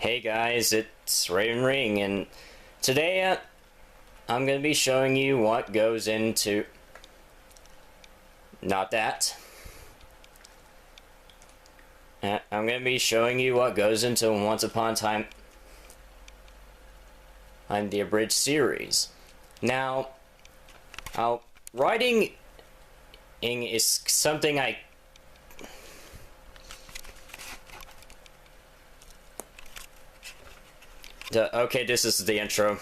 Hey guys, it's Raven Ring, and today I'm going to be showing you what goes into... Not that. I'm going to be showing you what goes into Once Upon a Time on the Abridged series. Now, writing is something okay, this is the intro.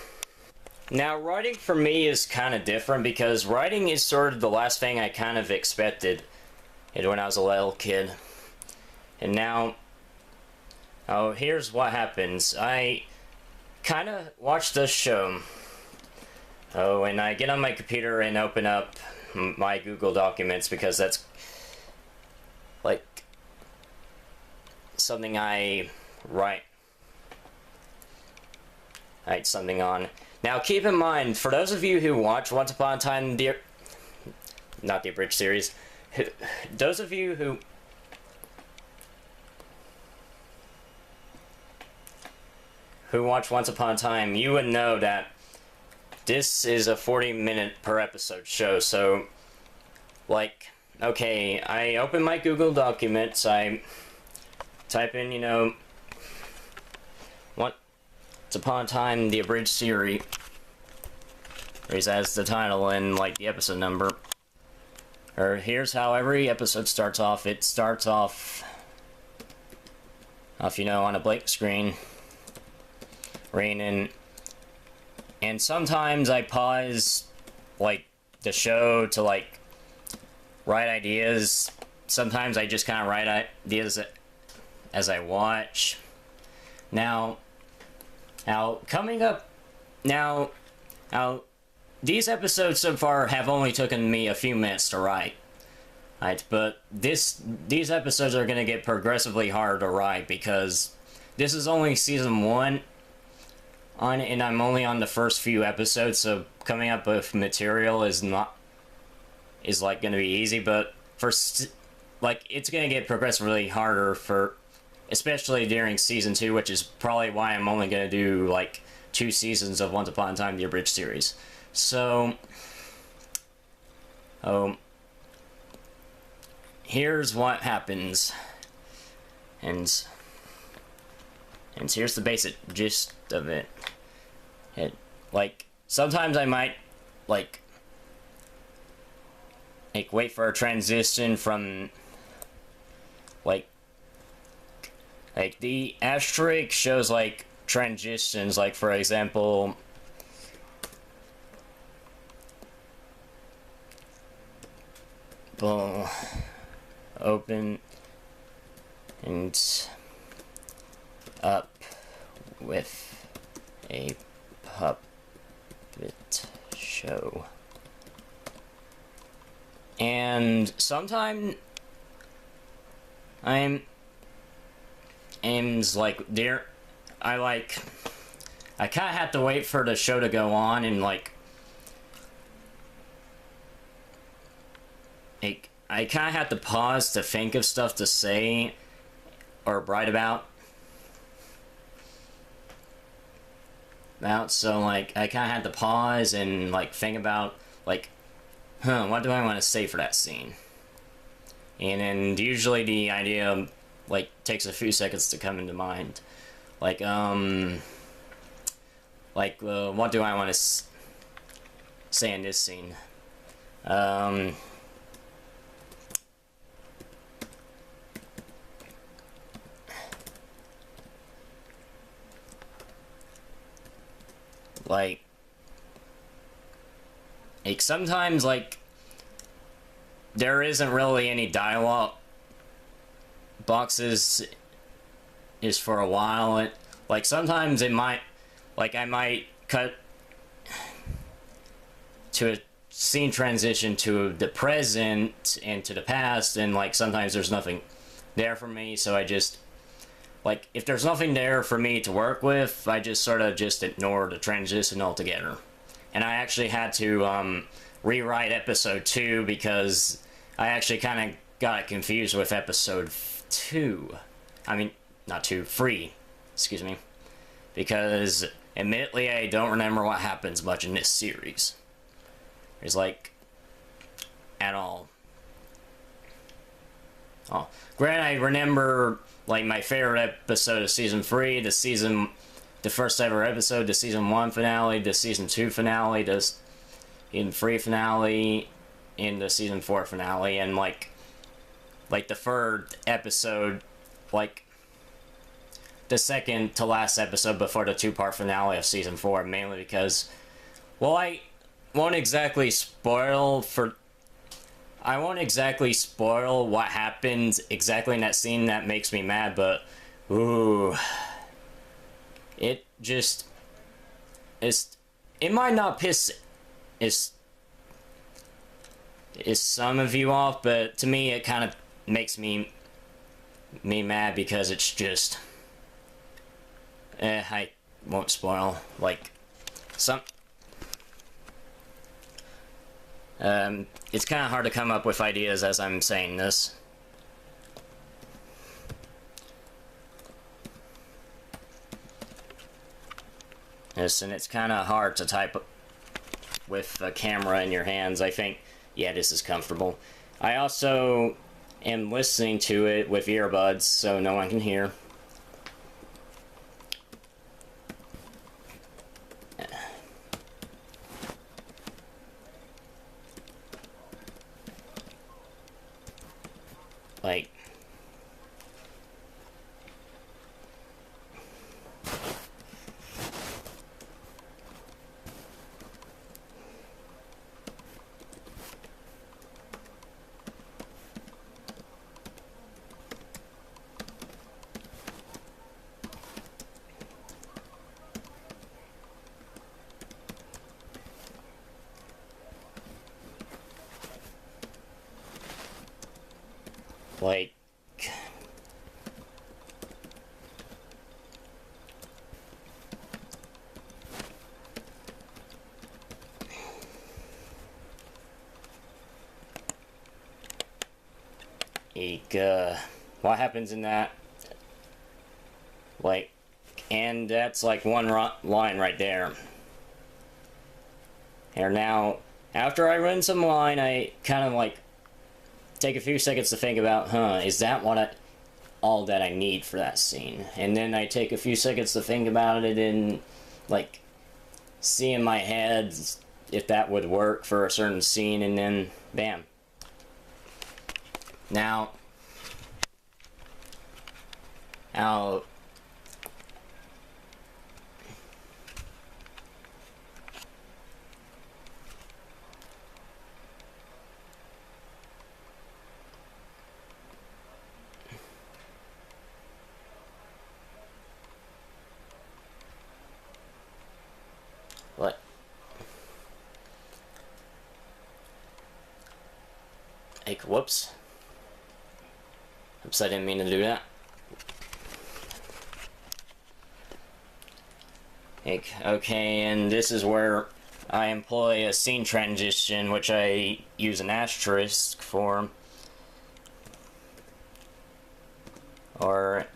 Now, writing for me is kind of different because writing is sort of the last thing I kind of expected when I was a little kid. And now, here's what happens. I kind of watch this show. And I get on my computer and open up my Google Documents because that's like something I write something on. Now keep in mind, for those of you who watch Once Upon a Time, not the Abridged series, those of you who watch Once Upon a Time, you would know that this is a 40-minute per episode show. So, like, okay, I open my Google Documents, I type in, Once Upon a Time, the Abridged series, as the title and, like, the episode number. Or here's how every episode starts off. It starts off, on a blank screen. Raining. And sometimes I pause, like, the show to, like, write ideas. Sometimes I just kind of write ideas as I watch. Now, coming up, these episodes so far have only taken me a few minutes to write. But these episodes are going to get progressively harder to write because this is only season 1. And I'm only on the first few episodes, so coming up with material is like going to be easy, but it's going to get progressively harder especially during season 2, which is probably why I'm only going to do like 2 seasons of Once Upon a Time the Abridged series. So, here's what happens, and here's the basic gist of it. Sometimes I might, wait for a transition from, the asterisk shows, transitions, for example, boom, open, and up with a puppet show. And sometimes I kind of have to wait for the show to go on, and I kind of have to pause to think of stuff to say or write about. So, I kind of had to pause and, think about, what do I want to say for that scene? And then usually the idea, takes a few seconds to come into mind. What do I want to say in this scene? Sometimes, there isn't really any dialogue boxes is for a while. Sometimes it might, I might cut to a scene transition to the present and to the past, and, sometimes there's nothing there for me, so I just, if there's nothing there for me to work with, I just sort of just ignore the transition altogether. And I actually had to rewrite episode 2 because I actually kind of got confused with episode 2. I mean, not 2, 3. Excuse me. because admittedly I don't remember what happens much in this series. It's like at all. Oh, granted, I remember like my favorite episode of season 3, the first ever episode, the season 1 finale, the season 2 finale, the season 3 finale, and the season 4 finale, and like the third episode, like the second to last episode before the 2-part finale of season 4, mainly because, well, I won't exactly spoil what happens exactly in that scene that makes me mad, but ooh, it might not piss some of you off, but to me it kind of makes me mad because it's just I won't spoil like some. It's kind of hard to come up with ideas as I'm saying this. Yes, and it's kind of hard to type with a camera in your hands. I think, yeah, this is comfortable. I also am listening to it with earbuds, so no one can hear. Like, like, what happens in that? Like, and that's like one line right there. And now, after I run some line, I kind of like take a few seconds to think about, is that all that I need for that scene? And then I take a few seconds to think about it and like see in my head if that would work for a certain scene, and then bam. Now, what? Like, whoops. Oops, I didn't mean to do that. Like, okay, and this is where I employ a scene transition, which I use an asterisk for. Or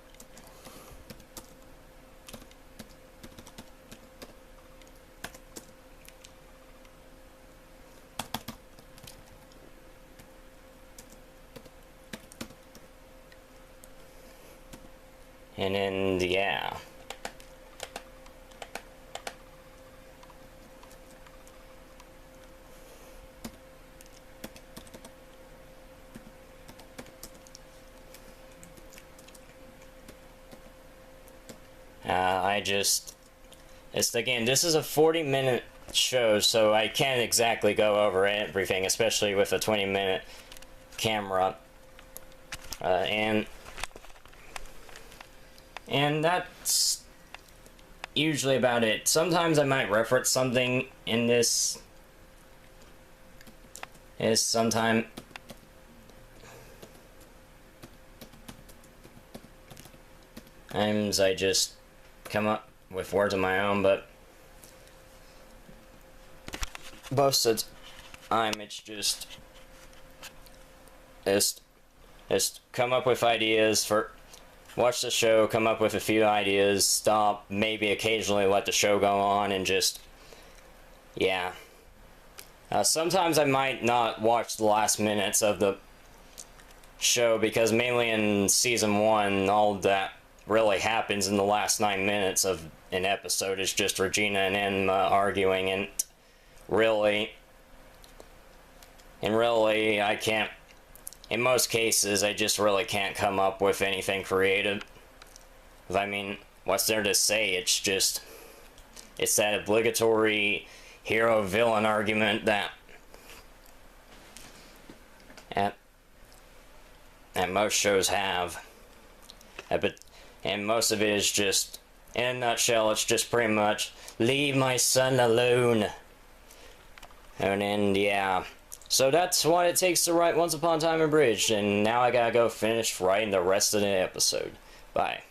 and then, yeah. Again, this is a 40-minute show, so I can't exactly go over everything, especially with a 20-minute camera. And that's usually about it. Sometimes I might reference something in this. Sometimes I just come up with words of my own, but most of the time it's just come up with ideas for watch the show, come up with a few ideas, stop, maybe occasionally let the show go on, and just, yeah. Sometimes I might not watch the last minutes of the show, because mainly in Season 1, all that really happens in the last 9 minutes of an episode is just Regina and Emma arguing, and really, I can't, in most cases, I just really can't come up with anything creative. I mean, what's there to say? It's just, it's that obligatory hero-villain argument that most shows have. And most of it is just, in a nutshell, it's just pretty much, leave my son alone. And yeah. So that's what it takes to write Once Upon a Time Abridged, and now I gotta go finish writing the rest of the episode. Bye.